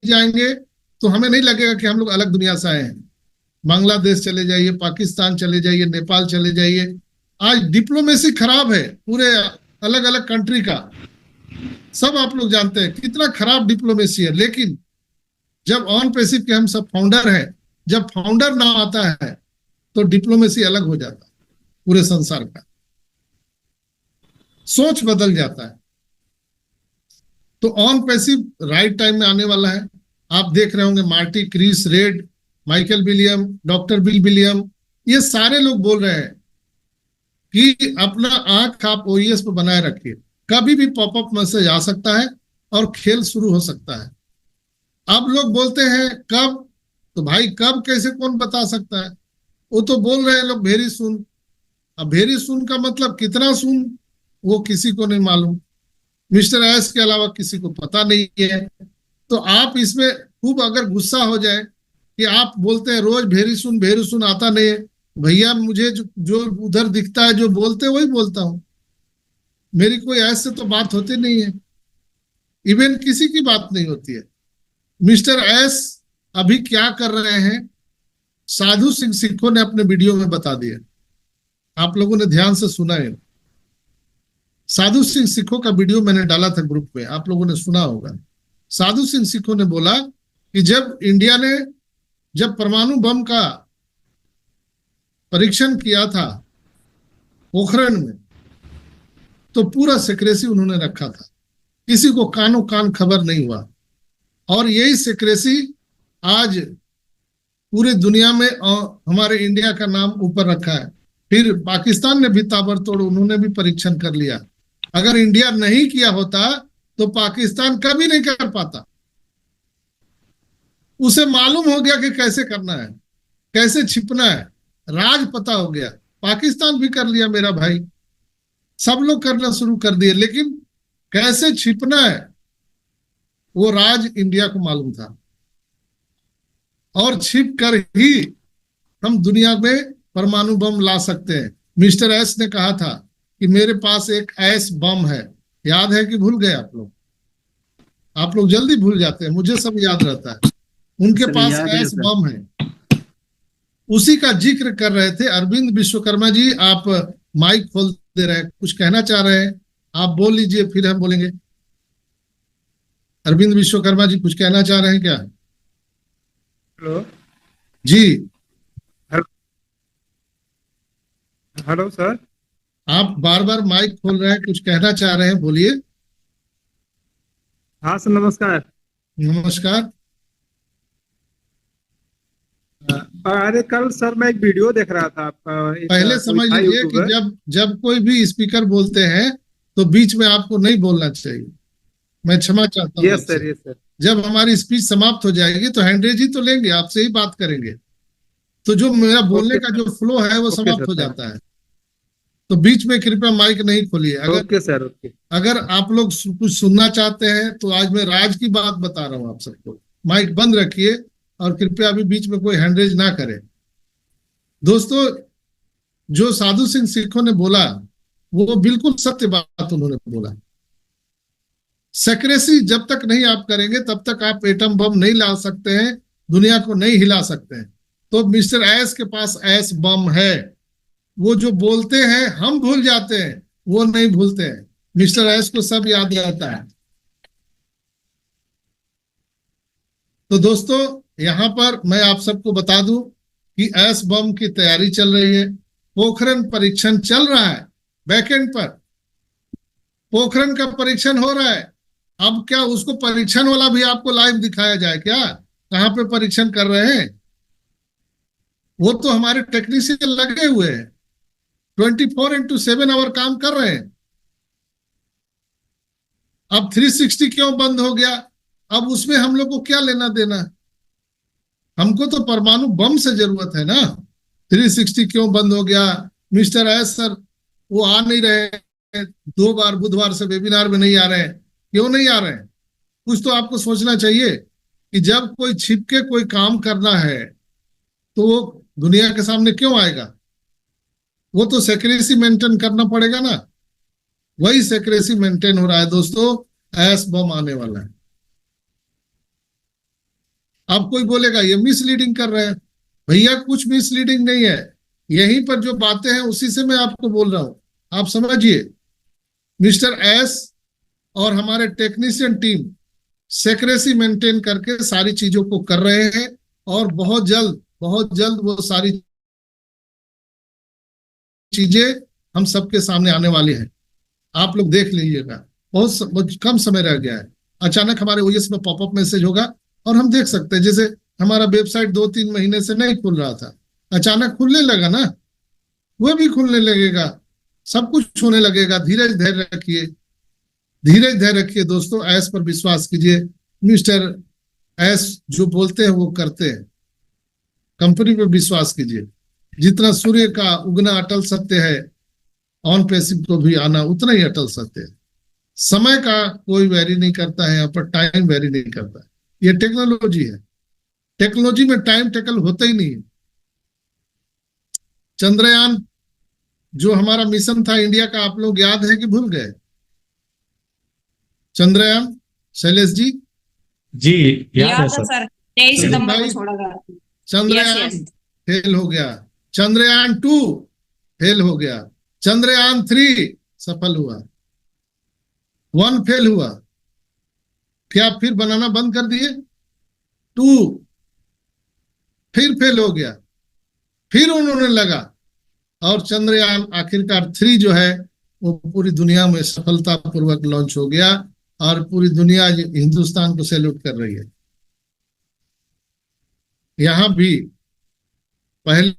जाएंगे तो हमें नहीं लगेगा कि हम लोग अलग दुनिया से आए हैं। बांग्लादेश चले जाइए, पाकिस्तान चले जाइए, नेपाल चले जाइए, आज डिप्लोमेसी खराब है पूरे अलग अलग कंट्री का, सब आप लोग जानते हैं कितना खराब डिप्लोमेसी है। लेकिन जब ऑन पैसिव के हम सब फाउंडर हैं, जब फाउंडर नाम आता है तो डिप्लोमेसी अलग हो जाता है, पूरे संसार का सोच बदल जाता है। तो ऑन पैसिव राइट टाइम में आने वाला है। आप देख रहे होंगे Marty, Chris Reid, Michael William, doctor Bill William, ये सारे लोग बोल रहे हैं कि अपना आंख आप ओईएस पर बनाए रखिए, कभी भी पॉपअप मैसेज आ सकता है और खेल शुरू हो सकता है। अब लोग बोलते हैं कब, तो भाई कब कैसे कौन बता सकता है, वो तो बोल रहे हैं लोग वेरी सुन। अब वेरी सुन का मतलब कितना सुन वो किसी को नहीं मालूम, मिस्टर एस के अलावा किसी को पता नहीं है। तो आप इसमें खूब अगर गुस्सा हो जाए कि आप बोलते हैं रोज वेरी सुन आता नहीं है, भैया मुझे जो उधर दिखता है जो बोलते वही बोलता हूं, मेरी कोई ऐसे तो बात होती नहीं है, इवन किसी की बात नहीं होती है। मिस्टर एस अभी क्या कर रहे हैं, साधु सिंह सिखों ने अपने वीडियो में बता दिया, आप लोगों ने ध्यान से सुना है। साधु सिंह सिखों का वीडियो मैंने डाला था ग्रुप में, आप लोगों ने सुना होगा। साधु सिंह सिखों ने बोला कि जब इंडिया ने जब परमाणु बम का परीक्षण किया था पोखरण में, तो पूरा सिक्रेसी उन्होंने रखा था, किसी को कानो कान खबर नहीं हुआ। और यही सिक्रेसी आज पूरी दुनिया में हमारे इंडिया का नाम ऊपर रखा है। फिर पाकिस्तान ने भी ताबड़तोड़ उन्होंने भी परीक्षण कर लिया। अगर इंडिया नहीं किया होता तो पाकिस्तान कभी नहीं कर पाता। उसे मालूम हो गया कि कैसे करना है, कैसे छिपना है, राज पता हो गया। पाकिस्तान भी कर लिया मेरा भाई, सब लोग करना शुरू कर दिए, लेकिन कैसे छिपना है वो राज इंडिया को मालूम था। और छिप कर ही हम दुनिया में परमाणु बम ला सकते हैं। मिस्टर एस ने कहा था कि मेरे पास एक एस बम है, याद है कि भूल गए आप लोग? आप लोग जल्दी भूल जाते हैं, मुझे सब याद रहता है। उनके पास एस बम है, उसी का जिक्र कर रहे थे। अरविंद विश्वकर्मा जी, आप माइक खोल दे रहे हैं, कुछ कहना चाह रहे हैं, आप बोल लीजिए फिर हम बोलेंगे। अरविंद विश्वकर्मा जी कुछ कहना चाह रहे हैं क्या? हेलो जी हेलो सर, आप बार बार माइक खोल रहे हैं, कुछ कहना चाह रहे हैं, बोलिए। हाँ सर, नमस्कार। नमस्कार। अरे कल सर मैं एक वीडियो देख रहा था आपका, पहले समझ लीजिए कि जब जब कोई भी स्पीकर बोलते हैं तो बीच में आपको नहीं बोलना चाहिए। मैं क्षमा चाहता हूँ यस सर, आपसे। Yes sir. जब हमारी स्पीच समाप्त हो जाएगी तो हैंडरेज ही तो लेंगे, आपसे ही बात करेंगे, तो जो मेरा बोलने का जो फ्लो है वो समाप्त हो जाता है। तो बीच में कृपया माइक नहीं खोलिए। अगर ओके सर, ओके। अगर आप लोग कुछ सुनना चाहते हैं तो आज मैं राज की बात बता रहा हूँ आप सबको। माइक बंद रखिए और कृपया अभी बीच में कोई हैंडरेज ना करे। दोस्तों, जो साधु सिंह सिखों ने बोला वो बिल्कुल सत्य बात उन्होंने बोला। सेक्रेसी जब तक नहीं आप करेंगे तब तक आप एटम बम नहीं ला सकते हैं, दुनिया को नहीं हिला सकते हैं। तो मिस्टर एस के पास एस बम है। वो जो बोलते हैं हम भूल जाते हैं, वो नहीं भूलते हैं। मिस्टर एस को सब याद रहता है। तो दोस्तों, यहां पर मैं आप सबको बता दूं कि एस बम की तैयारी चल रही है। पोखरण परीक्षण चल रहा है बैकएंड पर। पोखरण का परीक्षण हो रहा है। अब क्या उसको परीक्षण वाला भी आपको लाइव दिखाया जाए क्या? कहां पे परीक्षण कर रहे हैं? वो तो हमारे टेक्नीशियन लगे हुए हैं, 24x7 आवर काम कर रहे हैं। अब 360 क्यों बंद हो गया? अब उसमें हम लोग को क्या लेना देना? हमको तो परमाणु बम से जरूरत है ना। 360 क्यों बंद हो गया? मिस्टर एस सर वो आ नहीं रहे, 2 बार बुधवार से वेबिनार में नहीं आ रहे हैं। क्यों नहीं आ रहे हैं? कुछ तो आपको सोचना चाहिए कि जब कोई छिप के कोई काम करना है तो वो दुनिया के सामने क्यों आएगा? वो तो सेक्रेसी मेंटेन करना पड़ेगा ना। वही सेक्रेसी मेंटेन हो रहा है दोस्तों। एस बम आने वाला है। अब कोई बोलेगा ये मिसलीडिंग कर रहे हैं। भैया कुछ मिसलीडिंग नहीं है, यहीं पर जो बातें हैं उसी से मैं आपको बोल रहा हूं। आप समझिए, मिस्टर एस और हमारे टेक्नीशियन टीम सेक्रेसी मेंटेन करके सारी चीजों को कर रहे हैं और बहुत जल्द वो सारी चीजें हम सबके सामने आने वाली हैं। आप लोग देख लीजिएगा। बहुत कम समय रह गया है। अचानक हमारे ओएस में पॉपअप मैसेज होगा और हम देख सकते हैं। जैसे हमारा वेबसाइट 2-3 महीने से नहीं खुल रहा था, अचानक खुलने लगा ना, वो भी खुलने लगेगा। सब कुछ होने लगेगा। धीरज धैर्य रखिए, धीरज धैर्य रखिए दोस्तों। एस पर विश्वास कीजिए। मिस्टर एस जो बोलते हैं वो करते हैं। कंपनी पर विश्वास कीजिए। जितना सूर्य का उगना अटल सत्य है, ऑन पैसिव को भी आना उतना ही अटल सत्य है। समय का कोई वैरी नहीं करता है, यहाँ पर टाइम वैरी नहीं करता है। ये टेक्नोलॉजी है। टेक्नोलॉजी में टाइम टेकल होता ही नहीं है। चंद्रयान जो हमारा मिशन था इंडिया का, आप लोग याद है कि भूल गए? चंद्रयान, शैलेश जी जी याद है याद है सर। सर, 23 चलिए सितंबर को भाई, छोड़ा गया था। Chandrayaan yes, yes. फेल हो गया। चंद्रयान 2 फेल हो गया। चंद्रयान 3 सफल हुआ। 1 फेल हुआ। क्या फिर बनाना बंद कर दिए? 2 फिर फेल हो गया। फिर उन्होंने लगा और चंद्रयान आखिरकार 3 जो है वो पूरी दुनिया में सफलतापूर्वक लॉन्च हो गया और पूरी दुनिया हिंदुस्तान को सैल्यूट कर रही है। यहां भी पहले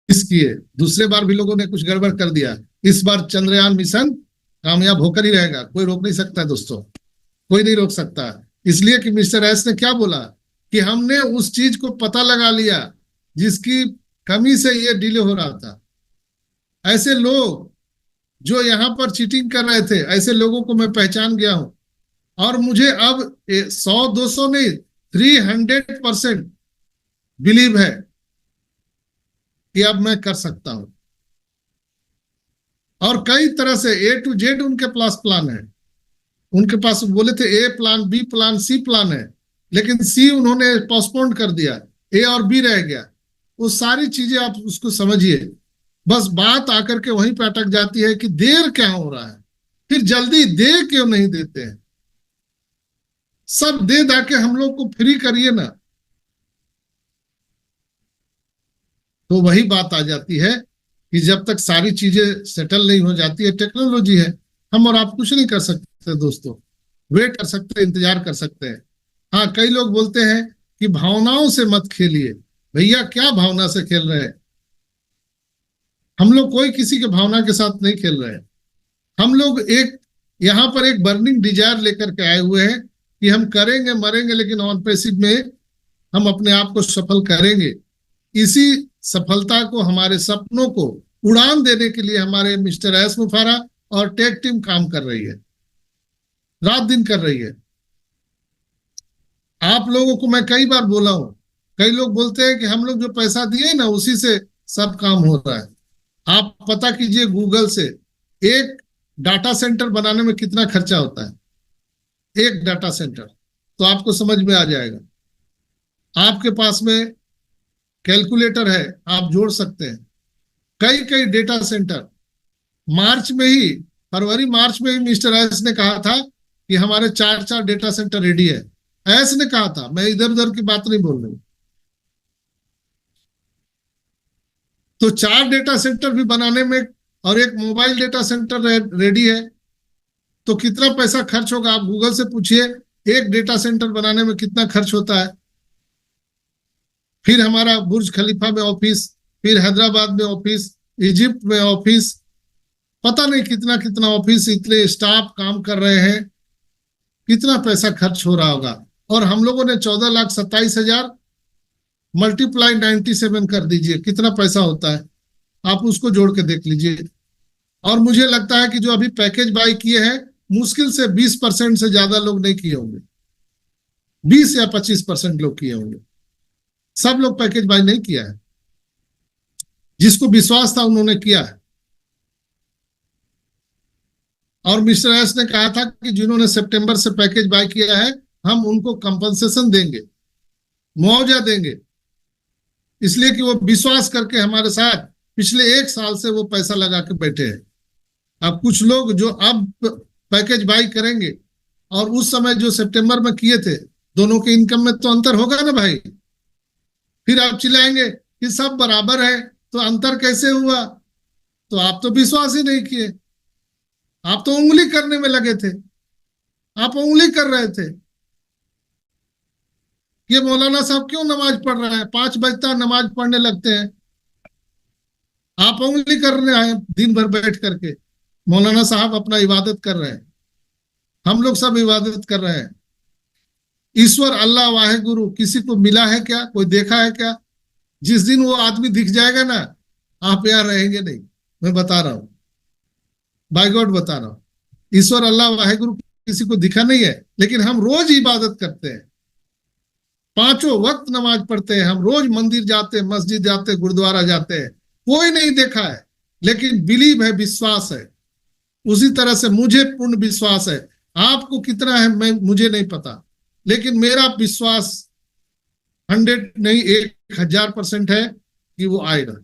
किए, दूसरे बार भी लोगों ने कुछ गड़बड़ कर दिया। इस बार चंद्रयान मिशन कामयाब होकर ही रहेगा। कोई रोक नहीं सकता दोस्तों, कोई नहीं रोक सकता। इसलिए कि मिस्टर एस ने क्या बोला कि हमने उस चीज को पता लगा लिया जिसकी कमी से ये डिले हो रहा था। ऐसे लोग जो यहाँ पर चीटिंग कर रहे थे, ऐसे लोगों को मैं पहचान गया हूं और मुझे अब 100-200 नहीं 300% बिलीव है कि अब मैं कर सकता हूं। और कई तरह से A to Z उनके पास प्लान है। उनके पास बोले थे A plan, B plan, C plan है, लेकिन C उन्होंने पोस्टपोन कर दिया, A और B रह गया। वो सारी चीजें आप उसको समझिए। बस बात आकर के वहीं पे अटक जाती है कि देर क्या हो रहा है, फिर जल्दी दे क्यों नहीं देते हैं? सब दे दा के हम लोग को फ्री करिए ना। तो वही बात आ जाती है कि जब तक सारी चीजें सेटल नहीं हो जाती है, टेक्नोलॉजी है, हम और आप कुछ नहीं कर सकते दोस्तों। वेट कर सकते हैं, इंतजार कर सकते हैं। हाँ, कई लोग बोलते हैं कि भावनाओं से मत खेलिए। भैया क्या भावना से खेल रहे हैं? हम लोग कोई किसी के भावना के साथ नहीं खेल रहे हैं। हम लोग एक यहाँ पर एक बर्निंग डिजायर लेकर के आए हुए हैं कि हम करेंगे मरेंगे, लेकिन ऑन पैसिव में हम अपने आप को सफल करेंगे। इसी सफलता को, हमारे सपनों को उड़ान देने के लिए हमारे मिस्टर एस मुफारा और टेक टीम काम कर रही है, रात दिन कर रही है। आप लोगों को मैं कई बार बोला हूं, कई लोग बोलते हैं कि हम लोग जो पैसा दिए ना उसी से सब काम हो रहा है। आप पता कीजिए गूगल से, एक डाटा सेंटर बनाने में कितना खर्चा होता है, एक डाटा सेंटर, तो आपको समझ में आ जाएगा। आपके पास में कैलकुलेटर है, आप जोड़ सकते हैं। कई कई डेटा सेंटर मार्च में ही, फरवरी मार्च में ही मिस्टर एस ने कहा था कि हमारे 4 डेटा सेंटर रेडी है। एस ने कहा था, मैं इधर उधर की बात नहीं बोल रही हूं। तो 4 डेटा सेंटर भी बनाने में और एक मोबाइल डेटा सेंटर रेडी है, तो कितना पैसा खर्च होगा? आप गूगल से पूछिए एक डेटा सेंटर बनाने में कितना खर्च होता है। फिर हमारा बुर्ज खलीफा में ऑफिस, फिर हैदराबाद में ऑफिस, इजिप्ट में ऑफिस, पता नहीं कितना कितना ऑफिस, इतने स्टाफ काम कर रहे हैं, कितना पैसा खर्च हो रहा होगा। और हम लोगों ने 14,27,000 मल्टीप्लाई 97 कर दीजिए, कितना पैसा होता है आप उसको जोड़ के देख लीजिए। और मुझे लगता है कि जो अभी पैकेज बाय किए हैं, मुश्किल से 20% से ज्यादा लोग नहीं किए होंगे, 20 या 25% लोग किए होंगे। सब लोग पैकेज बाय नहीं किया है, जिसको विश्वास था उन्होंने किया है। और मिस्टर एस ने कहा था कि जिन्होंने सितंबर से पैकेज बाय किया है, हम उनको कंपनसेशन देंगे, मुआवजा देंगे, इसलिए कि वो विश्वास करके हमारे साथ पिछले 1 साल से वो पैसा लगा के बैठे हैं। अब कुछ लोग जो अब पैकेज बाय करेंगे और उस समय जो सितंबर में किए थे, दोनों के इनकम में तो अंतर होगा ना भाई। फिर आप चिल्लाएंगे कि सब बराबर है, तो अंतर कैसे हुआ? तो आप तो विश्वास ही नहीं किए, आप तो उंगली करने में लगे थे, आप उंगली कर रहे थे। ये मौलाना साहब क्यों नमाज पढ़ रहे हैं? 5 बजता नमाज पढ़ने लगते हैं, आप उंगली करने आए दिन भर बैठ करके। मौलाना साहब अपना इबादत कर रहे हैं, हम लोग सब इबादत कर रहे हैं। ईश्वर अल्लाह वाहे गुरु किसी को मिला है क्या? कोई देखा है क्या? जिस दिन वो आदमी दिख जाएगा ना, आप यहाँ रहेंगे नहीं, मैं बता रहा हूं, बाय गॉड बता रहा हूं। ईश्वर अल्लाह वाहे गुरु किसी को दिखा नहीं है, लेकिन हम रोज इबादत करते हैं, 5 वक्त नमाज पढ़ते हैं, हम रोज मंदिर जाते हैं, मस्जिद जाते हैं, गुरुद्वारा जाते हैं। कोई नहीं देखा है, लेकिन बिलीव है, विश्वास है। उसी तरह से मुझे पूर्ण विश्वास है। आपको कितना है मैं मुझे नहीं पता, लेकिन मेरा विश्वास 100 नहीं 1000% है कि वो आएगा।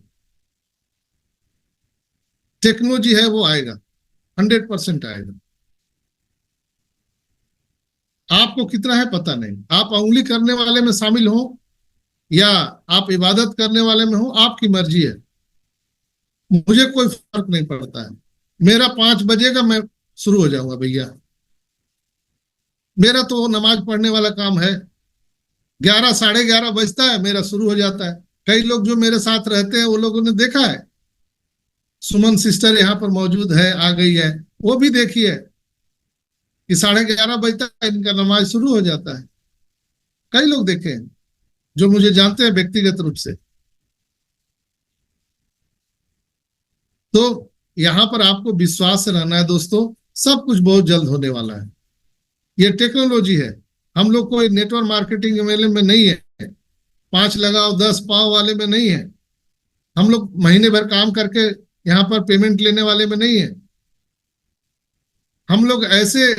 टेक्नोलॉजी है, वो आएगा, 100% आएगा। आपको कितना है पता नहीं। आप उंगली करने वाले में शामिल हो या आप इबादत करने वाले में हो, आपकी मर्जी है, मुझे कोई फर्क नहीं पड़ता है। मेरा 5 बजेगा, मैं शुरू हो जाऊंगा भैया, मेरा तो नमाज पढ़ने वाला काम है। 11 साढ़े 11 बजता है, मेरा शुरू हो जाता है। कई लोग जो मेरे साथ रहते हैं वो लोगों ने देखा है, सुमन सिस्टर यहाँ पर मौजूद है, आ गई है, वो भी देखिए कि 11:30 बजता है इनका नमाज शुरू हो जाता है। कई लोग देखे हैं जो मुझे जानते हैं व्यक्तिगत रूप से। तो यहाँ पर आपको विश्वास से रहना है दोस्तों, सब कुछ बहुत जल्द होने वाला है। ये टेक्नोलॉजी है, हम लोग कोई नेटवर्क मार्केटिंग वाले में नहीं है, 5 लगाओ 10 पाओ वाले में नहीं है, हम लोग महीने भर काम करके यहाँ पर पेमेंट लेने वाले में नहीं है। हम लोग ऐसे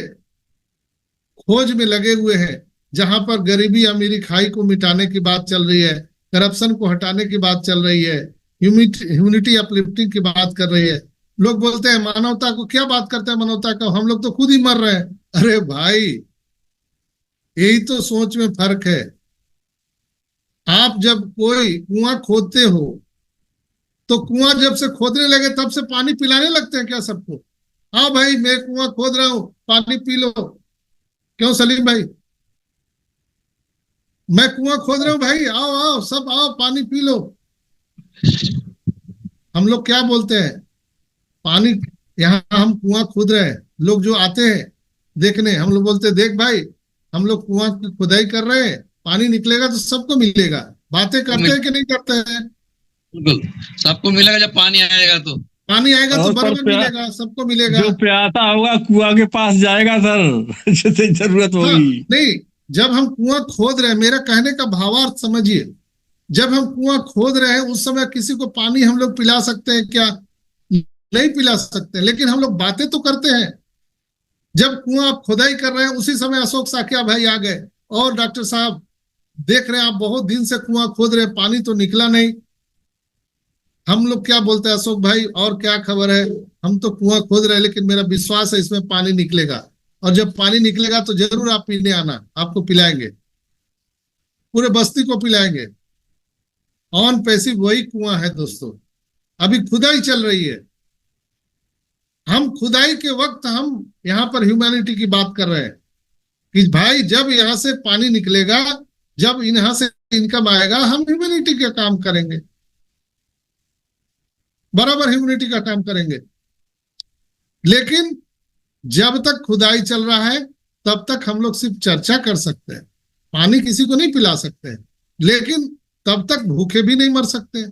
खोज में लगे हुए हैं जहां पर गरीबी अमीरी खाई को मिटाने की बात चल रही है, करप्शन को हटाने की बात चल रही है, ह्यूमनिटी अपलिफ्टिंग की बात कर रही है। लोग बोलते हैं मानवता को, क्या बात करते हैं मानवता का, हम लोग तो खुद ही मर रहे हैं। अरे भाई, यही तो सोच में फर्क है। आप जब कोई कुआं खोदते हो तो कुआं जब से खोदने लगे तब से पानी पिलाने लगते हैं क्या सबको? हाँ भाई मैं कुआं खोद रहा हूं, पानी पी लो। क्यों सलीम भाई? मैं कुआं खोद रहा हूँ भाई, आओ आओ सब आओ, पानी पी लो। हम लोग क्या बोलते हैं, पानी, यहाँ हम कुआं खोद रहे हैं, लोग जो आते हैं देखने, हम लोग बोलते हैं देख भाई, हम लोग कुआं की खुदाई कर रहे हैं, पानी निकलेगा तो सबको मिलेगा। बातें करते हैं कि नहीं करते हैं? बिल्कुल, सबको मिलेगा जब पानी आएगा तो। पानी आएगा तो और बराबर पर मिलेगा, सबको मिलेगा। जो प्यासा होगा कुआं के पास जाएगा सर जैसे जरूरत हाँ, होगी। नहीं, जब हम कुआं खोद रहे हैं, मेरा कहने का भावार्थ समझिए, जब हम कुआं खोद रहे हैं उस समय किसी को पानी हम लोग पिला सकते हैं क्या? नहीं पिला सकते, लेकिन हम लोग बातें तो करते हैं। जब कुआं आप खुदाई कर रहे हैं उसी समय अशोक साकिया भाई आ गए, और डॉक्टर साहब देख रहे हैं आप बहुत दिन से कुआं खोद रहे हैं, पानी तो निकला नहीं। हम लोग क्या बोलते हैं, अशोक भाई और क्या खबर है, हम तो कुआं खोद रहे हैं लेकिन मेरा विश्वास है इसमें पानी निकलेगा, और जब पानी निकलेगा तो जरूर आप पीने आना, आपको पिलाएंगे, पूरे बस्ती को पिलाएंगे। ऑन पैसिव वही कुआं है दोस्तों। अभी खुदाई चल रही है, हम खुदाई के वक्त हम यहाँ पर ह्यूमैनिटी की बात कर रहे हैं कि भाई जब यहाँ से पानी निकलेगा, जब यहाँ से इनकम आएगा, हम ह्यूमैनिटी का काम करेंगे, बराबर ह्यूमैनिटी का काम करेंगे। लेकिन जब तक खुदाई चल रहा है तब तक हम लोग सिर्फ चर्चा कर सकते हैं, पानी किसी को नहीं पिला सकते हैं, लेकिन तब तक भूखे भी नहीं मर सकते।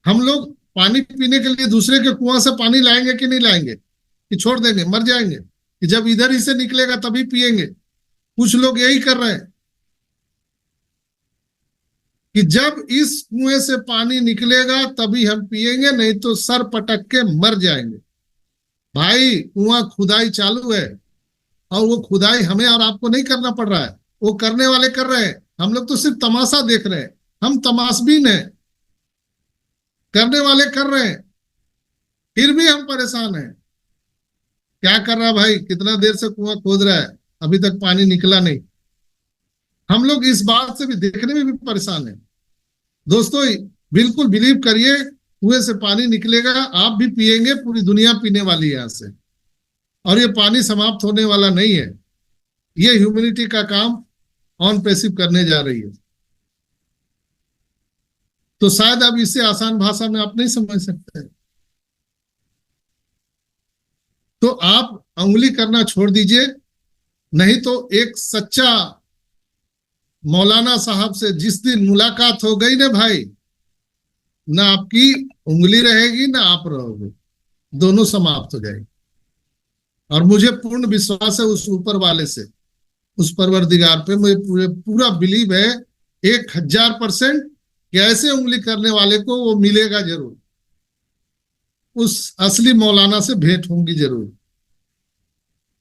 हम लोग पानी पीने के लिए दूसरे के कुआं से पानी लाएंगे कि नहीं लाएंगे, कि छोड़ देंगे मर जाएंगे, कि जब इधर ही से निकलेगा तभी पिएंगे? कुछ लोग यही कर रहे हैं कि जब इस कुएं से पानी निकलेगा तभी हम पिएंगे, नहीं तो सर पटक के मर जाएंगे। भाई कुआं खुदाई चालू है, और वो खुदाई हमें और आपको नहीं करना पड़ रहा है, वो करने वाले कर रहे हैं, हम लोग तो सिर्फ तमाशा देख रहे हैं, हम तमाशबीन हैं। करने वाले कर रहे हैं, फिर भी हम परेशान हैं। क्या कर रहा है भाई, कितना देर से कुआं खोद रहा है, अभी तक पानी निकला नहीं। हम लोग इस बात से भी देखने में भी परेशान हैं दोस्तों। बिल्कुल बिलीव करिए, कुएं से पानी निकलेगा, आप भी पिएंगे, पूरी दुनिया पीने वाली है यहाँ से, और ये पानी समाप्त होने वाला नहीं है। ये ह्यूमैनिटी का काम ऑन पैसिव करने जा रही है। तो शायद अब इससे आसान भाषा में आप नहीं समझ सकते, तो आप उंगली करना छोड़ दीजिए। नहीं तो एक सच्चा मौलाना साहब से जिस दिन मुलाकात हो गई ना भाई, ना आपकी उंगली रहेगी ना आप रहोगे, दोनों समाप्त हो जाएगी। और मुझे पूर्ण विश्वास है उस ऊपर वाले से, उस परवरदिगार पे मुझे पूरा बिलीव है 1000% कि ऐसे उंगली करने वाले को वो मिलेगा जरूर, उस असली मौलाना से भेंट होंगी जरूर।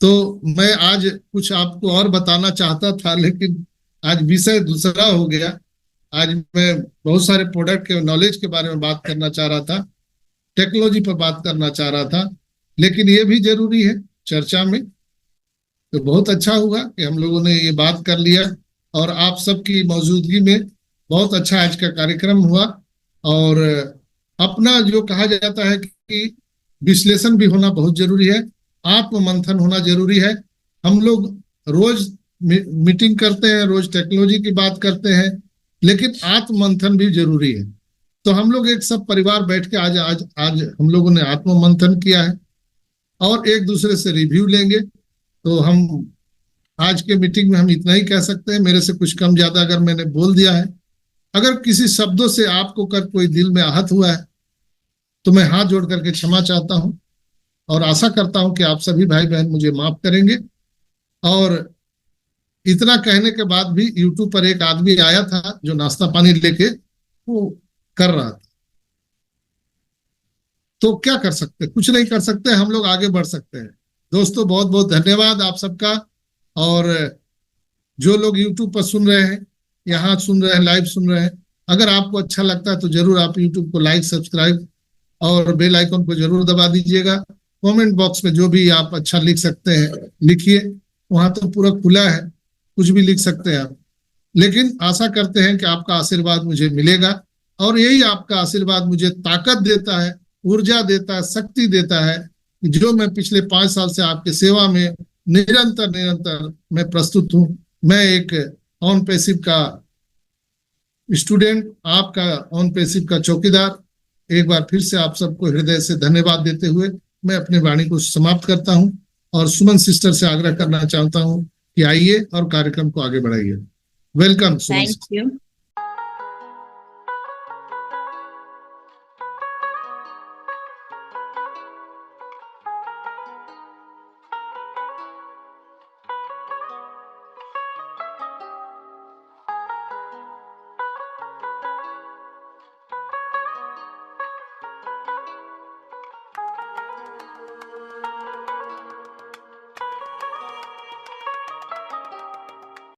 तो मैं आज कुछ आपको और बताना चाहता था, लेकिन आज विषय दूसरा हो गया। आज मैं बहुत सारे प्रोडक्ट के नॉलेज के बारे में बात करना चाह रहा था, टेक्नोलॉजी पर बात करना चाह रहा था, लेकिन ये भी जरूरी है चर्चा में। तो बहुत अच्छा हुआ कि हम लोगों ने ये बात कर लिया, और आप सबकी मौजूदगी में बहुत अच्छा आज का कार्यक्रम हुआ। और अपना जो कहा जाता है कि विश्लेषण भी होना बहुत जरूरी है, आत्ममंथन होना जरूरी है। हम लोग रोज मीटिंग करते हैं, रोज टेक्नोलॉजी की बात करते हैं, लेकिन आत्ममंथन भी जरूरी है। तो हम लोग एक सब परिवार बैठ के आज आज आज हम लोगों ने आत्ममंथन किया है, और एक दूसरे से रिव्यू लेंगे। तो हम आज के मीटिंग में हम इतना ही कह सकते हैं। मेरे से कुछ कम ज्यादा अगर मैंने बोल दिया है, अगर किसी शब्दों से आपको कर कोई दिल में आहत हुआ है, तो मैं हाथ जोड़ करके क्षमा चाहता हूं, और आशा करता हूं कि आप सभी भाई बहन मुझे माफ करेंगे। और इतना कहने के बाद भी यूट्यूब पर एक आदमी आया था जो नाश्ता पानी लेके वो कर रहा था, तो क्या कर सकते, कुछ नहीं कर सकते, हम लोग आगे बढ़ सकते हैं। दोस्तों बहुत बहुत धन्यवाद आप सबका। और जो लोग यूट्यूब पर सुन रहे हैं, यहाँ सुन रहे हैं, लाइव सुन रहे हैं, अगर आपको अच्छा लगता है तो जरूर आप यूट्यूब को लाइक, सब्सक्राइब और बेल आइकन को जरूर दबा दीजिएगा। कमेंट बॉक्स में जो भी आप अच्छा लिख सकते हैं लिखिए, वहां तो पूरा खुला है, कुछ भी लिख सकते हैं आप। लेकिन आशा करते हैं कि आपका आशीर्वाद मुझे मिलेगा, और यही आपका आशीर्वाद मुझे ताकत देता है, ऊर्जा देता है, शक्ति देता है, जो मैं पिछले 5 साल से आपके सेवा में निरंतर मैं प्रस्तुत हूँ। मैं एक ऑन पैसिव का स्टूडेंट, आपका ऑन पैसिव का चौकीदार, एक बार फिर से आप सबको हृदय से धन्यवाद देते हुए मैं अपनी वाणी को समाप्त करता हूं और सुमन सिस्टर से आग्रह करना चाहता हूं कि आइए और कार्यक्रम को आगे बढ़ाइए। Welcome Suman thank you.